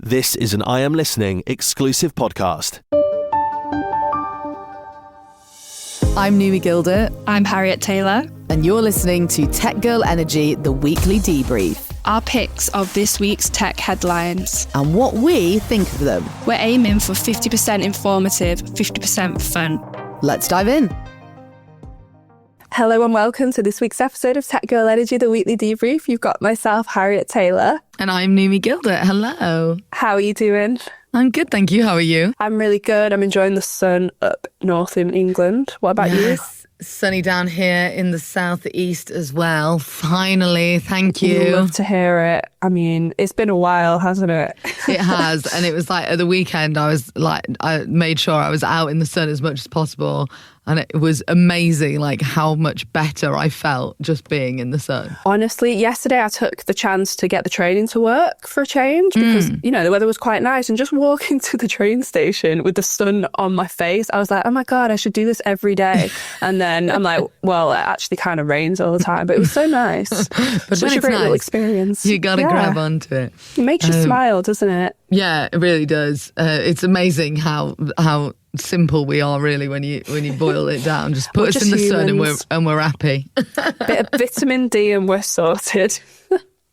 This is an I Am Listening exclusive podcast. I'm Numi Gilder. I'm Harriet Taylor. And you're listening to Tech Girl Energy, the weekly debrief. Our picks of this week's tech headlines. And what we think of them. We're aiming for 50% informative, 50% fun. Let's dive in. Hello and welcome to this week's episode of Tech Girl Energy, the weekly debrief. You've got myself, Harriet Taylor. And I'm Numi Gilder. Hello. How are you doing? I'm good, thank you. How are you? I'm really good. I'm enjoying the sun up north in England. What about you? Sunny down here in the southeast as well. Finally, thank you. Love to hear it. I mean, it's been a while, hasn't it? It has. And it was like at the weekend, I made sure I was out in the sun as much as possible. And it was amazing, like how much better I felt just being in the sun. Honestly, yesterday I took the chance to get the train into work for a change because, you know, the weather was quite nice. And just walking to the train station with the sun on my face, I was like, oh my God, I should do this every day. And then I'm like, well, it actually kind of rains all the time. But it was so nice. But such a great little experience. You got to grab onto it. It makes you smile, doesn't it? Yeah, it really does. It's amazing how simple we are really when you boil it down. Just put us in the sun and we're happy. Bit of vitamin D and we're sorted.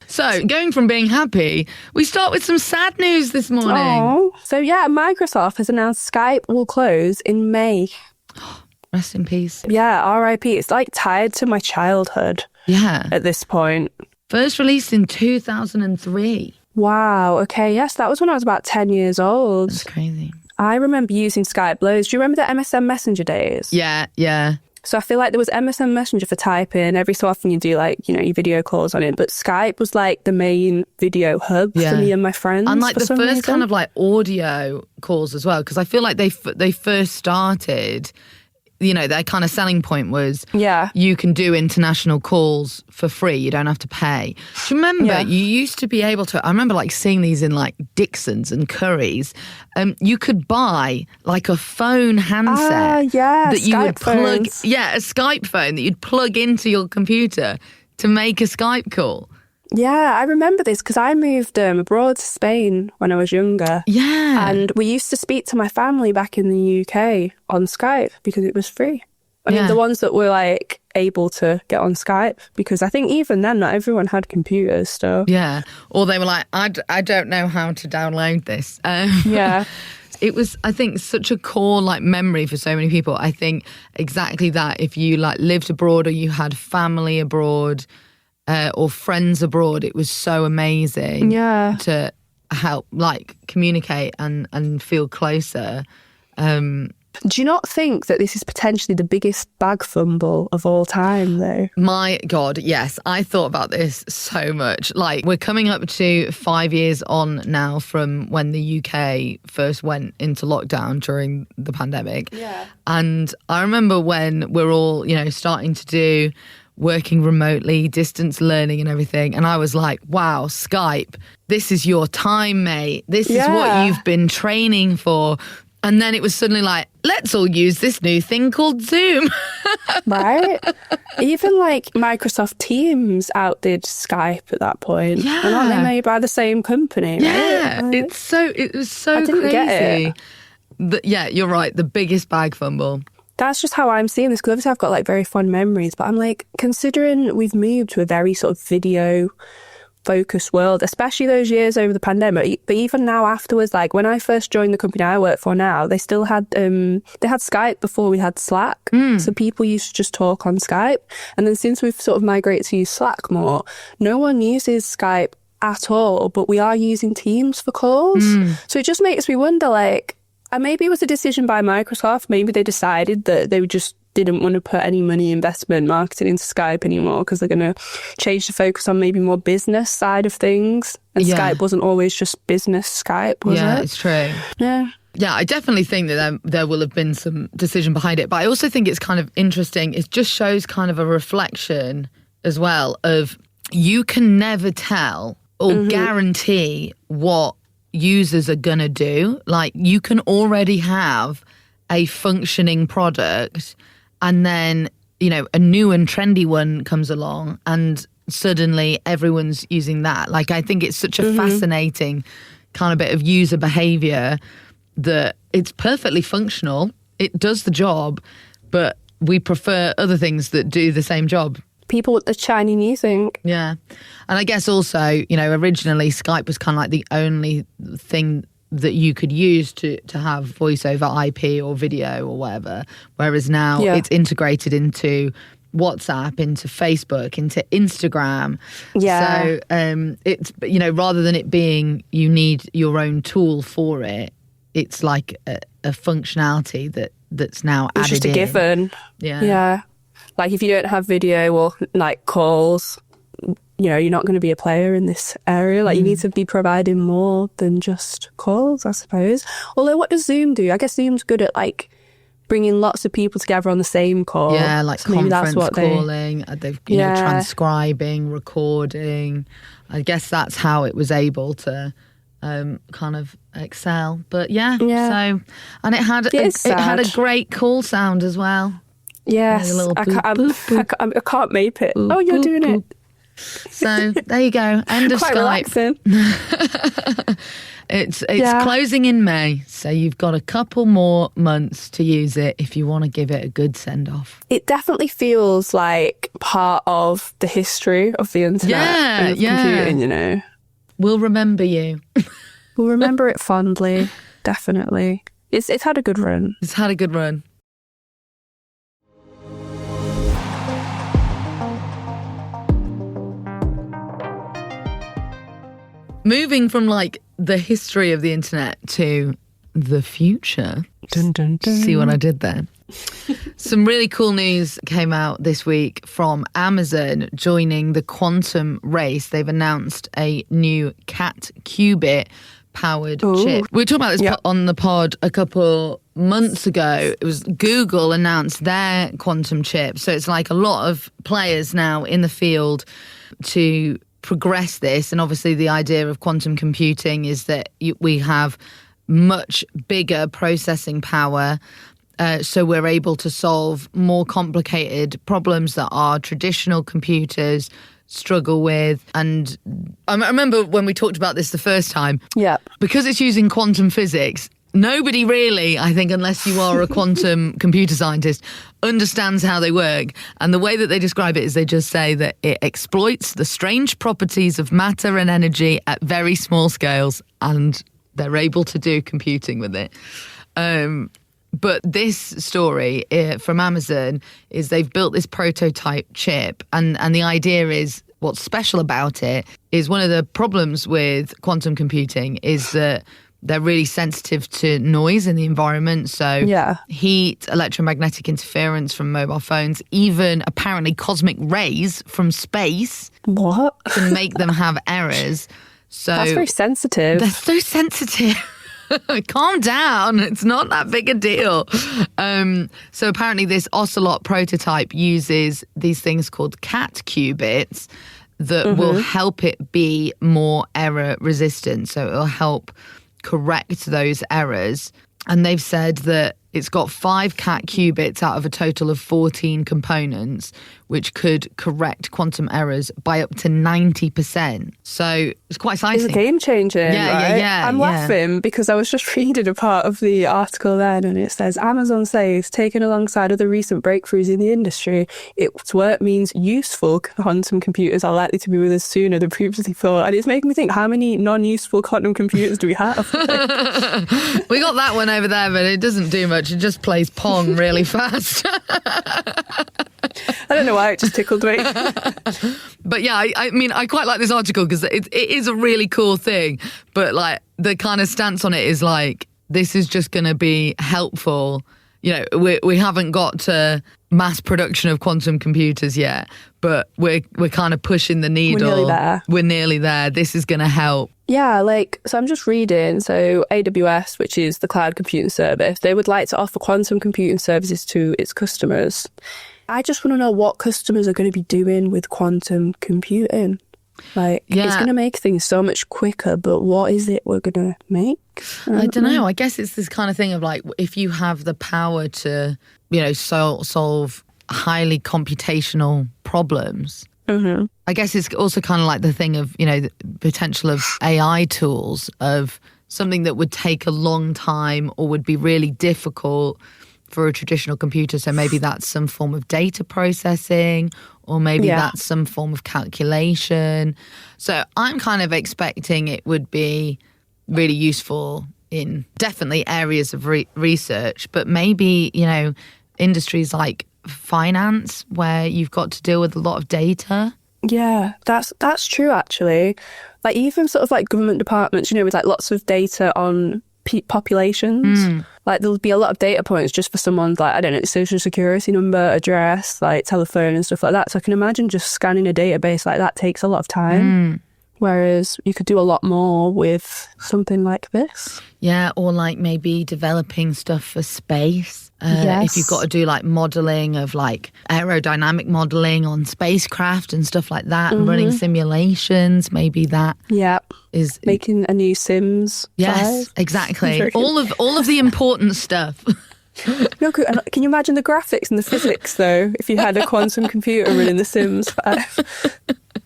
So going from being happy, we start with some sad news this morning. Oh, so yeah, Microsoft has announced Skype will close in May. Rest in peace. Yeah, R.I.P. It's like tied to my childhood. Yeah. At this point. First released in 2003. Wow. Okay. Yes, that was when I was about 10 years old. That's crazy. I remember using Skype loads. Do you remember the MSN Messenger days? Yeah, yeah. So I feel like there was MSN Messenger for typing. Every so often you do like, you know, your video calls on it. But Skype was like the main video hub for me and my friends. And like the first kind of like audio calls as well. Because I feel like they first started, you know, their kind of selling point was you can do international calls for free. You don't have to pay. Do you remember you used to be able to, I remember like seeing these in like Dixon's and Curry's. You could buy like a phone handset that you would plug. Yeah, a Skype phone that you'd plug into your computer to make a Skype call. Yeah, I remember this because I moved abroad to Spain when I was younger. Yeah. And we used to speak to my family back in the UK on Skype because it was free. I mean, the ones that were like able to get on Skype, because I think even then not everyone had computers still. Yeah. Or they were like, I don't know how to download this. Yeah. It was, I think, such a core like memory for so many people. I think exactly that. If you like lived abroad or you had family abroad, or friends abroad, it was so amazing to help like communicate and feel closer. Do you not think that this is potentially the biggest bag fumble of all time though? My God, yes. I thought about this so much. Like we're coming up to 5 years on now from when the UK first went into lockdown during the pandemic. Yeah. And I remember when we're all, you know, starting to do working remotely, distance learning and everything. And I was like, wow, Skype, this is your time, mate. This is what you've been training for. And then it was suddenly like, let's all use this new thing called Zoom. Right? Even like Microsoft Teams outdid Skype at that point. Yeah. And aren't they made by the same company, right? Yeah. Like, It was so I didn't crazy. get it. Yeah, you're right. The biggest bag fumble. That's just how I'm seeing this, because obviously I've got like very fond memories, but I'm like, considering we've moved to a very sort of video focused world, especially those years over the pandemic, but even now afterwards, like when I first joined the company I work for now, they still had they had Skype before we had Slack. So people used to just talk on Skype. And then since we've sort of migrated to use Slack more, no one uses Skype at all, but we are using Teams for calls. So it just makes me wonder, like, and maybe it was a decision by Microsoft. Maybe they decided that they just didn't want to put any money, investment, marketing into Skype anymore because they're going to change the focus on maybe more business side of things. And Skype wasn't always just business Skype, was it? Yeah, it's true. Yeah. Yeah, I definitely think that there will have been some decision behind it. But I also think it's kind of interesting. It just shows kind of a reflection as well of you can never tell or guarantee what users are going to do. Like you can already have a functioning product and then, you know, a new and trendy one comes along and suddenly everyone's using that. Like I think it's such a fascinating kind of bit of user behavior that it's perfectly functional. It does the job, but we prefer other things that do the same job. People with the shiny new thing. Yeah. And I guess also, originally Skype was kind of like the only thing that you could use to have voice over IP or video or whatever. Whereas now it's integrated into WhatsApp, into Facebook, into Instagram. Yeah. So it's, rather than it being you need your own tool for it, it's like a functionality that's now added in. It's just a given. Yeah. Yeah. Like if you don't have video or like calls, you're not going to be a player in this area. Like you need to be providing more than just calls, I suppose. Although what does Zoom do? I guess Zoom's good at like bringing lots of people together on the same call. Yeah, like so conference calling. They've transcribing, recording. I guess that's how it was able to kind of excel. But yeah. So, and it had a great call sound as well. Yes, I can't make it. Boop, you're doing it. So there you go. End of Quite Skype. Relaxing. It's closing in May, so you've got a couple more months to use it if you want to give it a good send off. It definitely feels like part of the history of the internet and of computing. We'll remember you. We'll remember it fondly. Definitely. It's had a good run. It's had a good run. Moving from like the history of the internet to the future. Dun, dun, dun. See what I did there? Some really cool news came out this week from Amazon joining the quantum race. They've announced a new cat Qubit powered chip. We were talking about this on the pod a couple months ago. It was Google announced their quantum chip. So it's like a lot of players now in the field to progress this. And obviously the idea of quantum computing is that we have much bigger processing power, so we're able to solve more complicated problems that our traditional computers struggle with. And I remember when we talked about this the first time, because it's using quantum physics, nobody really, I think, unless you are a quantum computer scientist, understands how they work. And the way that they describe it is they just say that it exploits the strange properties of matter and energy at very small scales, and they're able to do computing with it. But this story from Amazon is they've built this prototype chip, and the idea is, what's special about it is one of the problems with quantum computing is that they're really sensitive to noise in the environment. So heat, electromagnetic interference from mobile phones, even apparently cosmic rays from space can make them have errors. So that's very sensitive. They're so sensitive. Calm down. It's not that big a deal. So apparently this Ocelot prototype uses these things called cat qubits that will help it be more error resistant. So it will help correct those errors. And they've said that it's got 5 cat qubits out of a total of 14 components, which could correct quantum errors by up to 90%. So it's quite exciting. It's a game changer. Yeah. I'm laughing because I was just reading a part of the article then, and it says, Amazon says, taken alongside other recent breakthroughs in the industry, its work means useful quantum computers are likely to be with us sooner than previously thought. And it's making me think, how many non-useful quantum computers do we have? We got that one over there, but it doesn't do much. It just plays Pong really fast. I don't know why, it just tickled me. But yeah, I mean, I quite like this article because it is a really cool thing. But like the kind of stance on it is like, this is just going to be helpful. You know, we haven't got to mass production of quantum computers yet, but we're kind of pushing the needle. We're nearly there. This is going to help. Yeah, so I'm just reading. So AWS, which is the cloud computing service, they would like to offer quantum computing services to its customers. I just want to know what customers are going to be doing with quantum computing. It's going to make things so much quicker, but what is it we're going to make? I don't know. I guess it's this kind of thing of like, if you have the power to, solve highly computational problems, Mm-hmm. I guess it's also kind of like the thing of, you know, the potential of AI tools, of something that would take a long time or would be really difficult for a traditional computer. So maybe that's some form of data processing, or maybe that's some form of calculation. So I'm kind of expecting it would be really useful in definitely areas of research, but maybe, you know, industries like finance, where you've got to deal with a lot of data. Yeah, that's true, actually. Like, even sort of like government departments, you know, with like lots of data on populations. Like, there'll be a lot of data points just for someone's, like, I don't know, social security number, address, like telephone and stuff like that. So I can imagine just scanning a database like that takes a lot of time. Whereas you could do a lot more with something like this. Yeah, or like maybe developing stuff for space. If you've got to do like modelling of like aerodynamic modelling on spacecraft and stuff like that, and running simulations, maybe that is making a new Sims. Yes, 5. exactly. all of the important stuff. No, can you imagine the graphics and the physics though if you had a quantum computer running the Sims 5?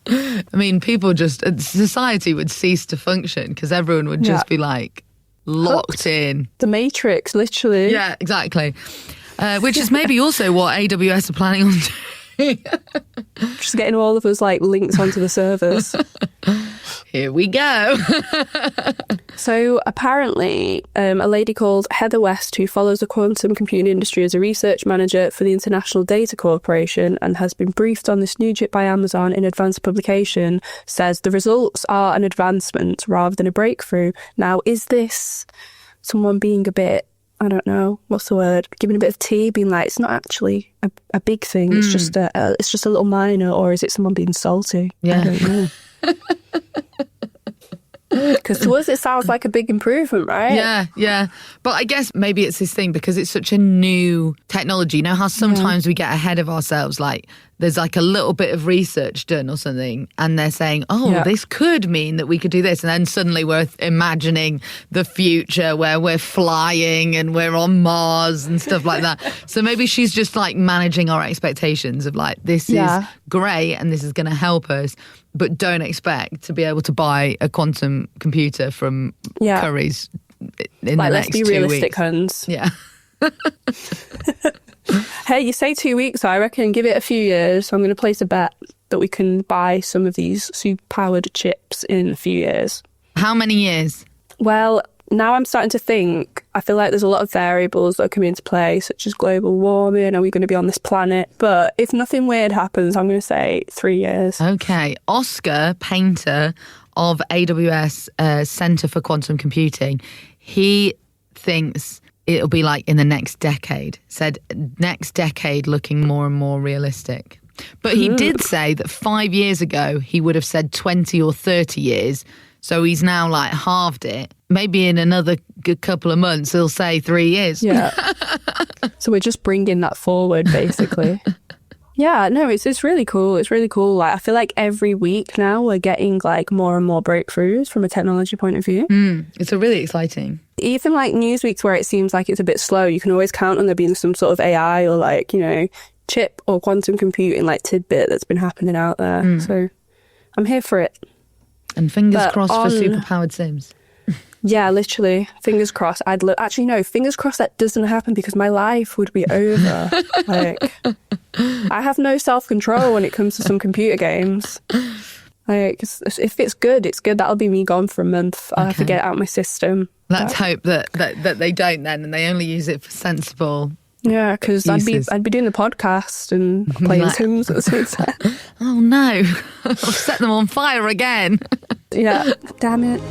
I mean, society would cease to function because everyone would just be like locked in. The Matrix, literally. Yeah, exactly. Which is maybe also what AWS are planning on doing. Just getting all of us like links onto the servers. Here we go. So apparently, a lady called Heather West, who follows the quantum computing industry as a research manager for the International Data Corporation and has been briefed on this new chip by Amazon in advance of publication, says the results are an advancement rather than a breakthrough. Now, is this someone being a bit, I don't know, what's the word, giving a bit of tea, being like, it's not actually a big thing, it's just a little minor, or is it someone being salty? Yeah. I don't know. Because to us it sounds like a big improvement, right? Yeah. But I guess maybe it's this thing because it's such a new technology. You know how sometimes we get ahead of ourselves, like there's like a little bit of research done or something and they're saying, this could mean that we could do this. And then suddenly we're imagining the future where we're flying and we're on Mars and stuff like that. So maybe she's just like managing our expectations of like, this is great and this is going to help us. But don't expect to be able to buy a quantum computer from Curry's in the next 2 weeks. Let's be realistic, Hans. Yeah. Hey, you say 2 weeks, so I reckon give it a few years. I'm going to place a bet that we can buy some of these super-powered chips in a few years. How many years? Well, now I'm starting to think, I feel like there's a lot of variables that are coming into play, such as global warming, are we going to be on this planet? But if nothing weird happens, I'm going to say 3 years. Okay. Oscar Painter of AWS Center for Quantum Computing, he thinks it'll be like in the next decade. Said next decade looking more and more realistic. But he did say that 5 years ago, he would have said 20 or 30 years. So he's now like halved it. Maybe in another good couple of months, he'll say 3 years. Yeah. So we're just bringing that forward, basically. Yeah, no, it's really cool. It's really cool. Like, I feel like every week now we're getting like more and more breakthroughs from a technology point of view. It's a really exciting. Even like news weeks where it seems like it's a bit slow, you can always count on there being some sort of AI or like, you know, chip or quantum computing like tidbit that's been happening out there. So I'm here for it. And fingers crossed for superpowered Sims. Yeah, literally. Fingers crossed. Actually, no, fingers crossed that doesn't happen because my life would be over. Like, I have no self-control when it comes to some computer games. Like, if it's good, it's good. That'll be me gone for a month. I'll have to get it out of my system. Let's hope that they don't then, and they only use it for sensible. Yeah, because I'd be doing the podcast and playing Sims at the same time. Oh no, I've set them on fire again. Yeah, damn it.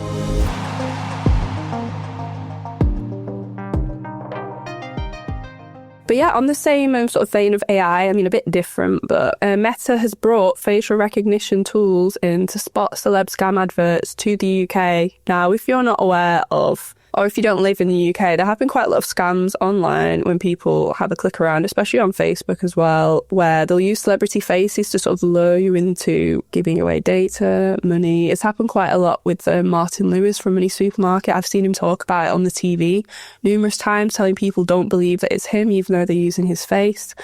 But yeah, on the same sort of vein of AI, I mean, a bit different, but Meta has brought facial recognition tools in to spot celeb scam adverts to the UK. Now, if you're not aware of or if you don't live in the UK, there have been quite a lot of scams online when people have a click around, especially on Facebook as well, where they'll use celebrity faces to sort of lure you into giving away data, money. It's happened quite a lot with Martin Lewis from Money Supermarket. I've seen him talk about it on the TV numerous times, telling people don't believe that it's him, even though they're using his face.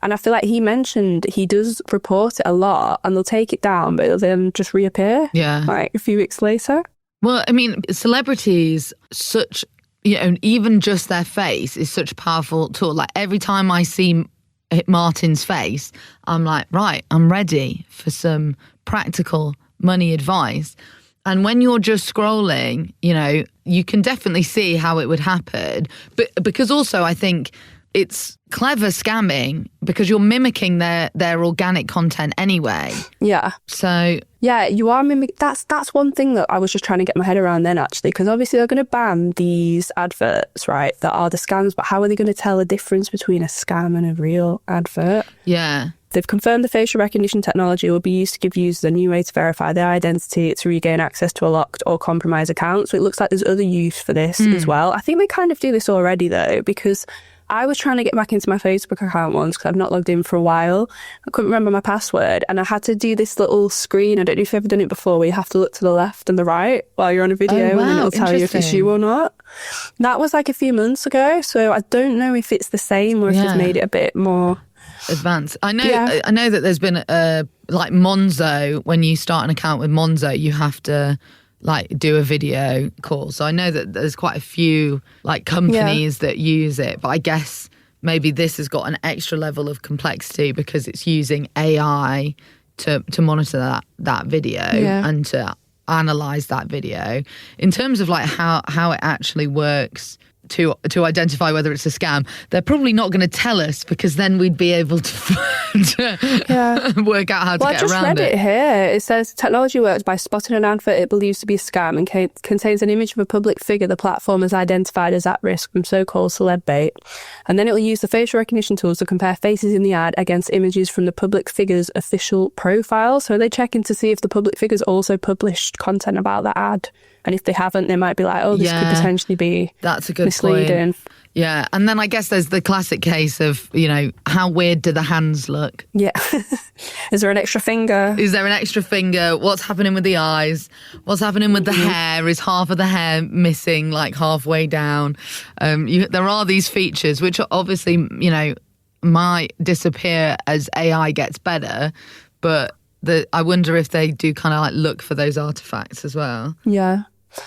And I feel like he mentioned he does report it a lot and they'll take it down, but it'll then just reappear like a few weeks later. Well, I mean, celebrities, such, you know, even just their face is such a powerful tool. Like every time I see Martin's face, I'm like, right, I'm ready for some practical money advice. And when you're just scrolling, you know, you can definitely see how it would happen. But because also I think it's clever scamming because you're mimicking their organic content anyway. Yeah. So yeah, you are mimicking. That's one thing that I was just trying to get my head around then, actually, because obviously they're going to ban these adverts, right, that are the scams, but how are they going to tell the difference between a scam and a real advert? Yeah. They've confirmed the facial recognition technology will be used to give users a new way to verify their identity to regain access to a locked or compromised account. So it looks like there's other use for this as well. I think they kind of do this already, though, because I was trying to get back into my Facebook account once because I've not logged in for a while. I couldn't remember my password and I had to do this little screen. I don't know if you've ever done it before, where you have to look to the left and the right while you're on a video and then it'll tell you if it's you or not. That was like a few months ago, so I don't know if it's the same or if they've made it a bit more advanced. I know that there's been like Monzo. When you start an account with Monzo, you have to like do a video call. So I know that there's quite a few like companies that use it, but I guess maybe this has got an extra level of complexity because it's using AI to monitor that video and to analyze that video. In terms of like how it actually works to identify whether it's a scam, they're probably not going to tell us because then we'd be able to work out how to get around it. I just read it here. It says technology works by spotting an advert it believes to be a scam and contains an image of a public figure the platform has identified as at risk from so-called celeb bait. And then it will use the facial recognition tools to compare faces in the ad against images from the public figure's official profile. So they're checking to see if the public figure's also published content about that ad. And if they haven't, they might be like, oh, this could potentially be that's a good misleading. Point. Yeah. And then I guess there's the classic case of, you know, how weird do the hands look? Yeah. Is there an extra finger? Is there an extra finger? What's happening with the eyes? What's happening with the hair? Is half of the hair missing, like halfway down? There are these features which are obviously, you know, might disappear as AI gets better, but I wonder if they do kind of like look for those artifacts as well. Yeah.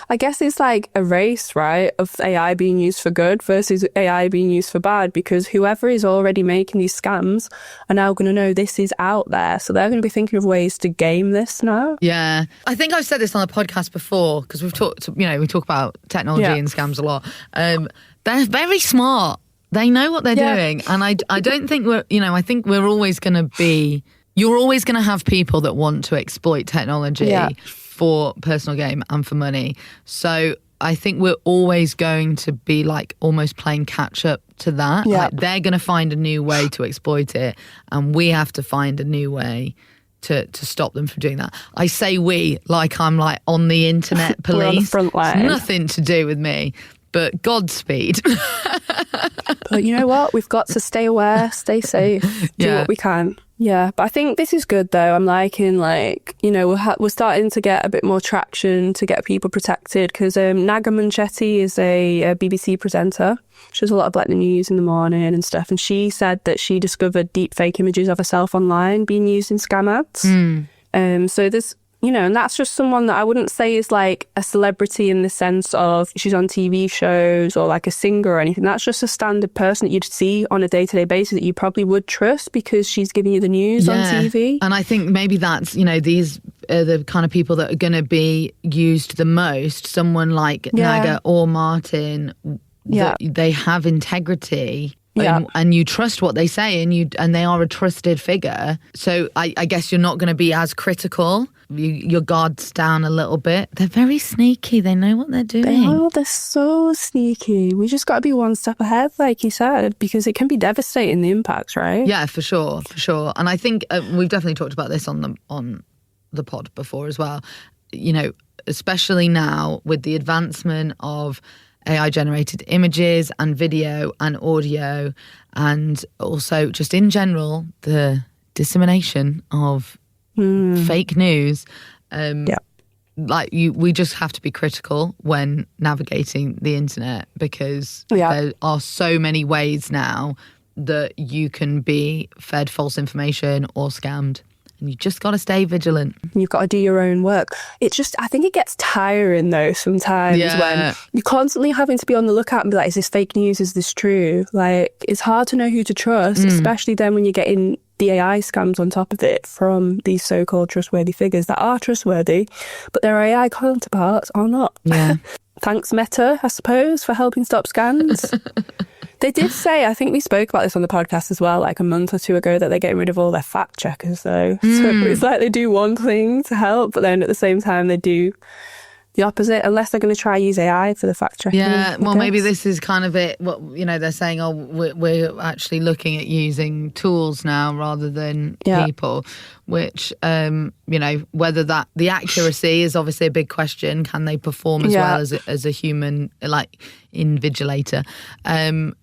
I guess it's like a race, right, of AI being used for good versus AI being used for bad, because whoever is already making these scams are now going to know this is out there. So they're going to be thinking of ways to game this now. Yeah. I think I've said this on the podcast before because we talk about technology and scams a lot. They're very smart. They know what they're doing. And I don't think I think we're always going to be... You're always going to have people that want to exploit technology for personal gain and for money. So I think we're always going to be like almost playing catch up to that. Yeah. Like they're going to find a new way to exploit it and we have to find a new way to stop them from doing that. I say we like I'm like on the internet police. We're on the front line. It's nothing to do with me. But Godspeed. But you know what? We've got to stay aware, stay safe, do what we can. Yeah, but I think this is good though. I'm liking we're starting to get a bit more traction to get people protected because Naga Munchetti is a BBC presenter. She does a lot of like the news in the morning and stuff. And she said that she discovered deep fake images of herself online being used in scam ads. So there's, and that's just someone that I wouldn't say is like a celebrity in the sense of she's on TV shows or like a singer or anything. That's just a standard person that you'd see on a day-to-day basis that you probably would trust because she's giving you the news on TV. And I think maybe that's, these are the kind of people that are going to be used the most. Someone like Naga or Martin, they have integrity. And you trust what they say and they are a trusted figure. So I guess you're not going to be as critical. Your guard's down a little bit. They're very sneaky. They know what they're doing. They're so sneaky. We just got to be one step ahead, like you said, because it can be devastating, the impacts, right? Yeah, for sure. And I think we've definitely talked about this on the pod before as well. Especially now with the advancement of AI generated images and video and audio, and also just in general the dissemination of fake news. We just have to be critical when navigating the internet, because there are so many ways now that you can be fed false information or scammed. And you just got to stay vigilant. You've got to do your own work. I think it gets tiring though sometimes when you're constantly having to be on the lookout and be like, is this fake news? Is this true? Like, it's hard to know who to trust, especially then when you're getting the AI scams on top of it from these so-called trustworthy figures that are trustworthy, but their AI counterparts are not. Yeah. Thanks, Meta, I suppose, for helping stop scams. They did say, I think we spoke about this on the podcast as well, like a month or two ago, that they're getting rid of all their fact checkers though. So it's like they do one thing to help, but then at the same time they do the opposite, unless they're going to try use AI for the fact checking. Yeah, well, maybe this is kind of it. What, they're saying, we're actually looking at using tools now rather than people, which, whether that the accuracy is obviously a big question. Can they perform as well as a human, like invigilator?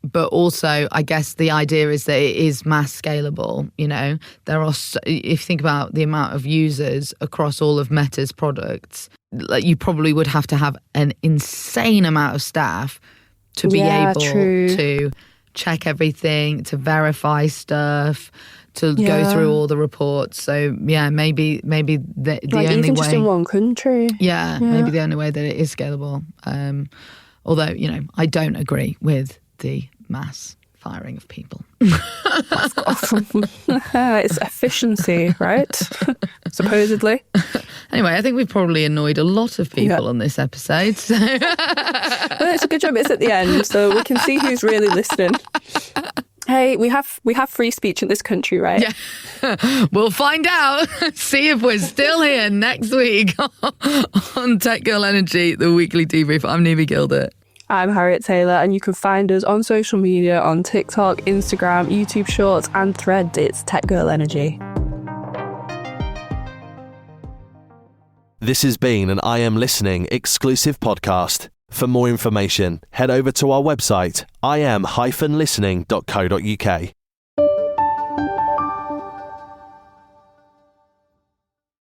But also, I guess the idea is that it is mass scalable. There are, if you think about the amount of users across all of Meta's products, like you probably would have to have an insane amount of staff to be able to check everything, to verify stuff, to go through all the reports. So maybe the only even way, just in one country. Maybe the only way that it is scalable. Although I don't agree with the mass firing of people. It's efficiency, right? Supposedly. Anyway, I think we've probably annoyed a lot of people on this episode. So. Well, it's a good job it's at the end, so we can see who's really listening. Hey, we have free speech in this country, right? Yeah. We'll find out. See if we're still here next week on Tech Girl Energy, the weekly debrief. I'm Numi Gilder. I'm Harriet Taylor, and you can find us on social media on TikTok, Instagram, YouTube Shorts, and Threads. It's Tech Girl Energy. This has been an I Am Listening exclusive podcast. For more information, head over to our website, im-listening.co.uk.